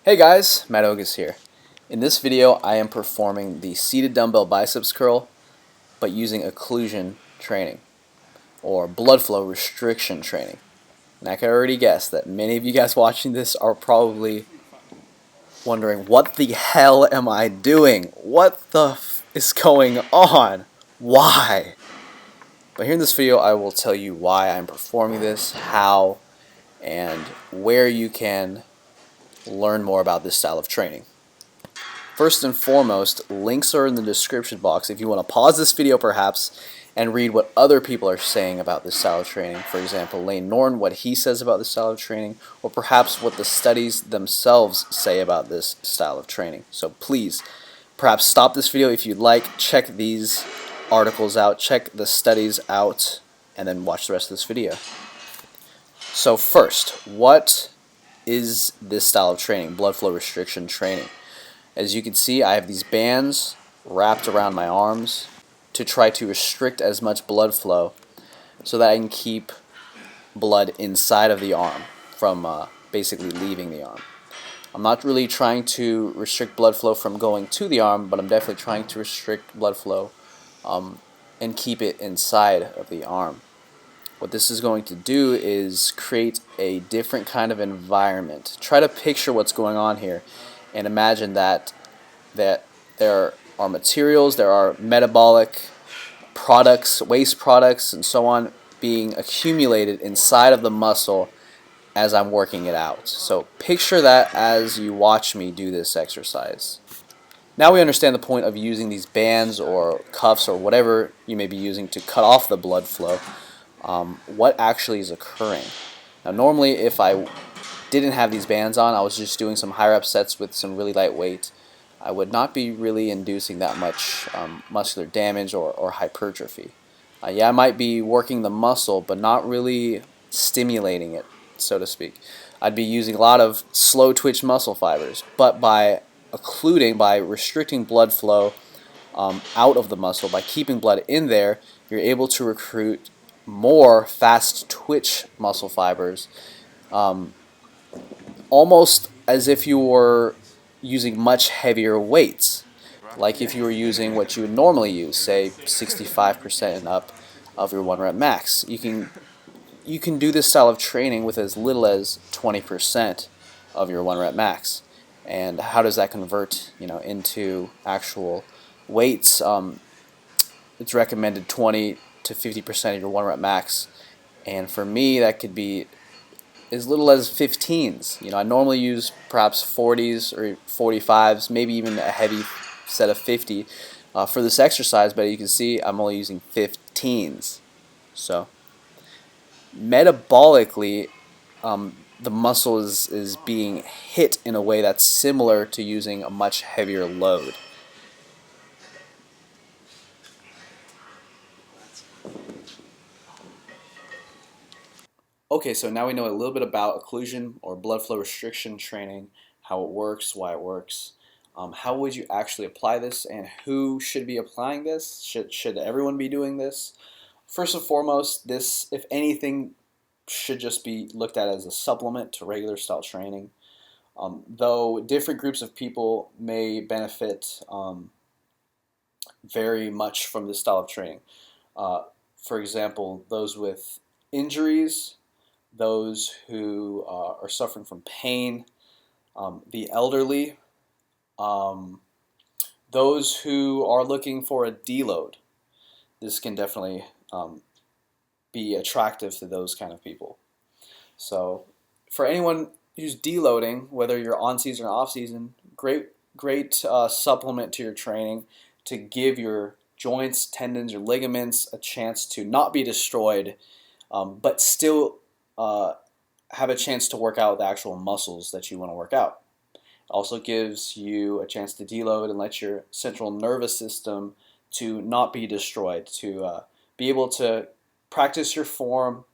Hey guys, Matt Ogus here. In this video I am performing the seated dumbbell biceps curl but using occlusion training or blood flow restriction training. And I can already guess that many of you guys watching this are probably wondering, what the hell am I doing? What the f is going on? Why? But here in this video I will tell you why I'm performing this, how, and where you can learn more about this style of training. First and foremost, links are in the description box if you want to pause this video perhaps and read what other people are saying about this style of training. For example, Lane Norton, what he says about this style of training, or perhaps what the studies themselves say about this style of training. So please, perhaps stop this video if you'd like, check these articles out, check the studies out, and then watch the rest of this video. So first, what is this style of training, blood flow restriction training? As you can see, I have these bands wrapped around my arms to try to restrict as much blood flow so that I can keep blood inside of the arm from basically leaving the arm. I'm not really trying to restrict blood flow from going to the arm, but I'm definitely trying to restrict blood flow and keep it inside of the arm. What this is going to do is create a different kind of environment. Try to picture what's going on here and imagine that there are materials, there are metabolic products, waste products, and so on being accumulated inside of the muscle as I'm working it out. So picture that as you watch me do this exercise. Now we understand the point of using these bands or cuffs or whatever you may be using to cut off the blood flow. What actually is occurring? Now normally if I didn't have these bands on, I was just doing some higher up sets with some really light weight, I would not be really inducing that much muscular damage or hypertrophy. Yeah, I might be working the muscle, but not really stimulating it, so to speak. I'd be using a lot of slow twitch muscle fibers, but by occluding, by restricting blood flow out of the muscle, by keeping blood in there, you're able to recruit more fast twitch muscle fibers, almost as if you were using much heavier weights, like if you were using what you would normally use, say 65% and up of your 1 rep max. You can do this style of training with as little as 20% of your 1 rep max. And how does that convert, into actual weights? It's recommended 20 to 50% of your 1 rep max, and for me that could be as little as 15s. I normally use perhaps 40s or 45s, maybe even a heavy set of 50 for this exercise, but you can see I'm only using 15s. So metabolically, the muscle is being hit in a way that's similar to using a much heavier load. Okay, so now we know a little bit about occlusion or blood flow restriction training, how it works, why it works. How would you actually apply this, and who should be applying this? Should everyone be doing this? First and foremost, this, if anything, should just be looked at as a supplement to regular style training. Though different groups of people may benefit very much from this style of training. For example, those with injuries, those who are suffering from pain, the elderly, those who are looking for a deload. This can definitely be attractive to those kind of people. So for anyone who's deloading, whether you're on season or off season, great supplement to your training to give your joints, tendons, your ligaments a chance to not be destroyed, but still have a chance to work out the actual muscles that you want to work out. It also gives you a chance to deload and let your central nervous system to not be destroyed, to be able to practice your form,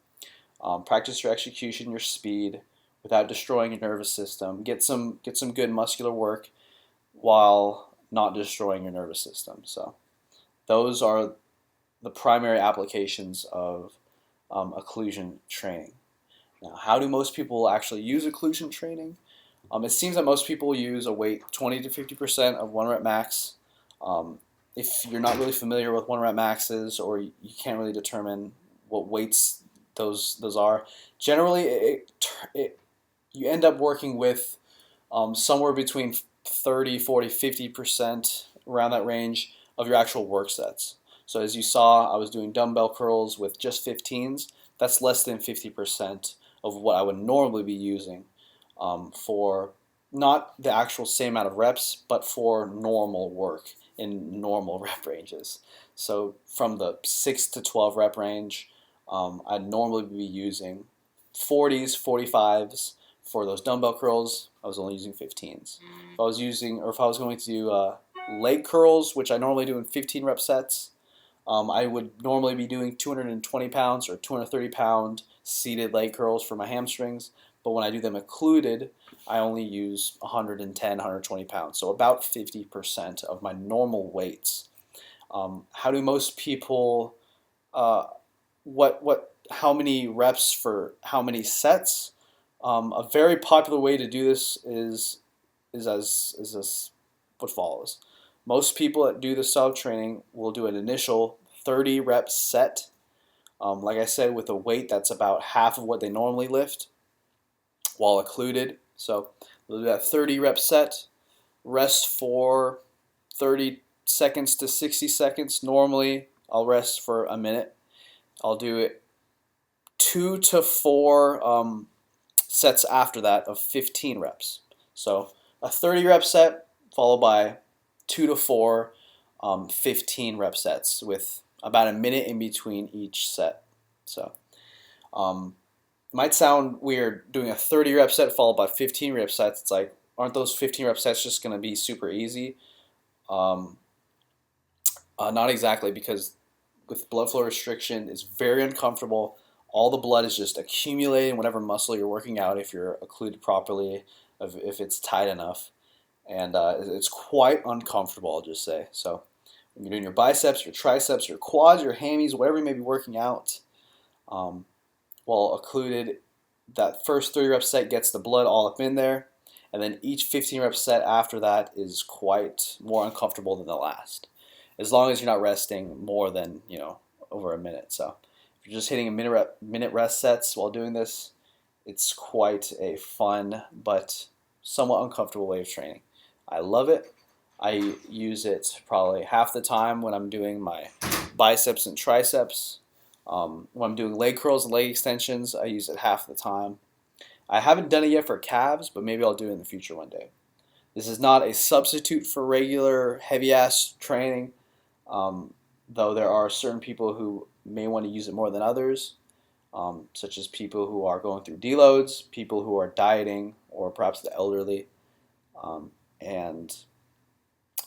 practice your execution, your speed, without destroying your nervous system. Get some good muscular work while not destroying your nervous system. So those are the primary applications of occlusion training. Now, how do most people actually use occlusion training? It seems that most people use a weight 20 to 50% of 1 rep max. If you're not really familiar with 1 rep maxes, or you can't really determine what weights those are, generally you end up working with somewhere between 30, 40, 50%, around that range of your actual work sets. So as you saw, I was doing dumbbell curls with just 15s. That's less than 50% of what I would normally be using for not the actual same amount of reps, but for normal work in normal rep ranges. So from the 6 to 12 rep range, I'd normally be using 40s, 45s. For those dumbbell curls, I was only using 15s. If I was going to do leg curls, which I normally do in 15 rep sets, I would normally be doing 220 pounds or 230 pound seated leg curls for my hamstrings. But when I do them occluded, I only use 110, 120 pounds, so about 50% of my normal weights. How do most people? How many reps for how many sets? A very popular way to do this is as what follows. Most people that do this style of training will do an initial 30 rep set, like I said, with a weight that's about half of what they normally lift while occluded. So they'll do that 30 rep set, rest for 30 seconds to 60 seconds. Normally I'll rest for a minute. I'll do it 2 to 4 sets after that of 15 reps. So a 30 rep set followed by 2 to 4 15 rep sets with about a minute in between each set. So it might sound weird doing a 30 rep set followed by 15 rep sets. It's like, aren't those 15 rep sets just going to be super easy? Not exactly, because with blood flow restriction, it's very uncomfortable. All the blood is just accumulating whatever muscle you're working out, if you're occluded properly, if it's tight enough. And it's quite uncomfortable, I'll just say. So when you're doing your biceps, your triceps, your quads, your hammies, whatever you may be working out, while occluded, that first 30 rep set gets the blood all up in there. And then each 15 rep set after that is quite more uncomfortable than the last, as long as you're not resting more than, over a minute. So if you're just hitting a minute rest sets while doing this, it's quite a fun but somewhat uncomfortable way of training. I love it. I use it probably half the time when I'm doing my biceps and triceps. When I'm doing leg curls and leg extensions, I use it half the time. I haven't done it yet for calves, but maybe I'll do it in the future one day. This is not a substitute for regular heavy-ass training, though there are certain people who may want to use it more than others, such as people who are going through deloads, people who are dieting, or perhaps the elderly. And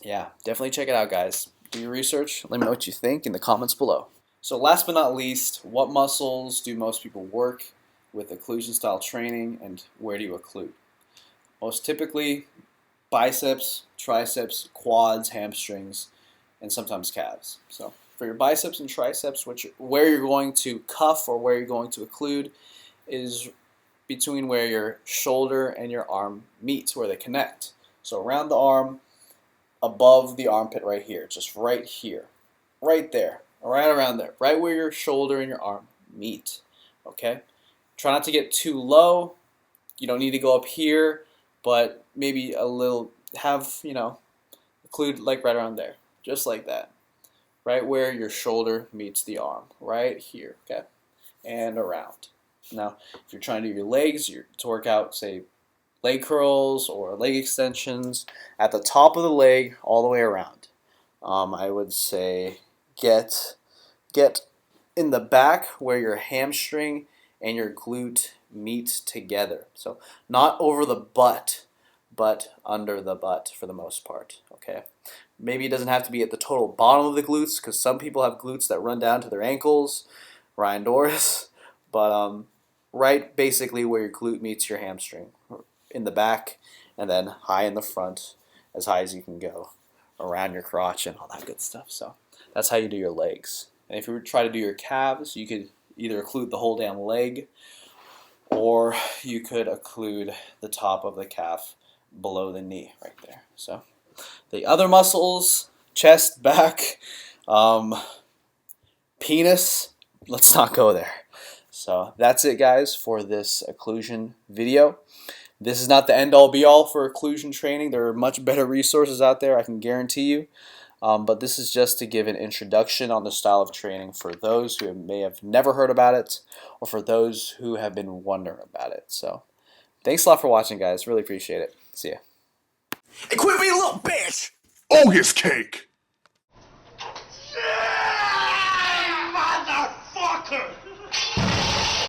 yeah, definitely check it out, guys. Do your research. Let me know what you think in the comments below. So last but not least, what muscles do most people work with occlusion style training, and where do you occlude? Most typically, biceps, triceps, quads, hamstrings, and sometimes calves. So for your biceps and triceps, where you're going to cuff or where you're going to occlude is between where your shoulder and your arm meet, where they connect. So around the arm, above the armpit right here, just right here, right there, right around there, right where your shoulder and your arm meet, okay? Try not to get too low. You don't need to go up here, but maybe a little, occlude like right around there, just like that, right where your shoulder meets the arm, right here, okay, and around. Now, if you're trying to do your legs, to work out, say, leg curls or leg extensions, at the top of the leg all the way around, I would say get in the back where your hamstring and your glute meet together. So not over the butt, but under the butt for the most part, okay? Maybe it doesn't have to be at the total bottom of the glutes, because some people have glutes that run down to their ankles, Ryan Doris, but right basically where your glute meets your hamstring, in the back, and then high in the front, as high as you can go, around your crotch and all that good stuff. So that's how you do your legs. And if you try to do your calves, you could either occlude the whole damn leg, or you could occlude the top of the calf below the knee right there. So the other muscles, chest, back, penis, let's not go there. So that's it, guys, for this occlusion video. This is not the end-all be-all for occlusion training. There are much better resources out there, I can guarantee you. But this is just to give an introduction on the style of training for those who may have never heard about it, or for those who have been wondering about it. So thanks a lot for watching, guys. Really appreciate it. See ya. Hey, quit being a little bitch! Ogus cake! Yeah, motherfucker!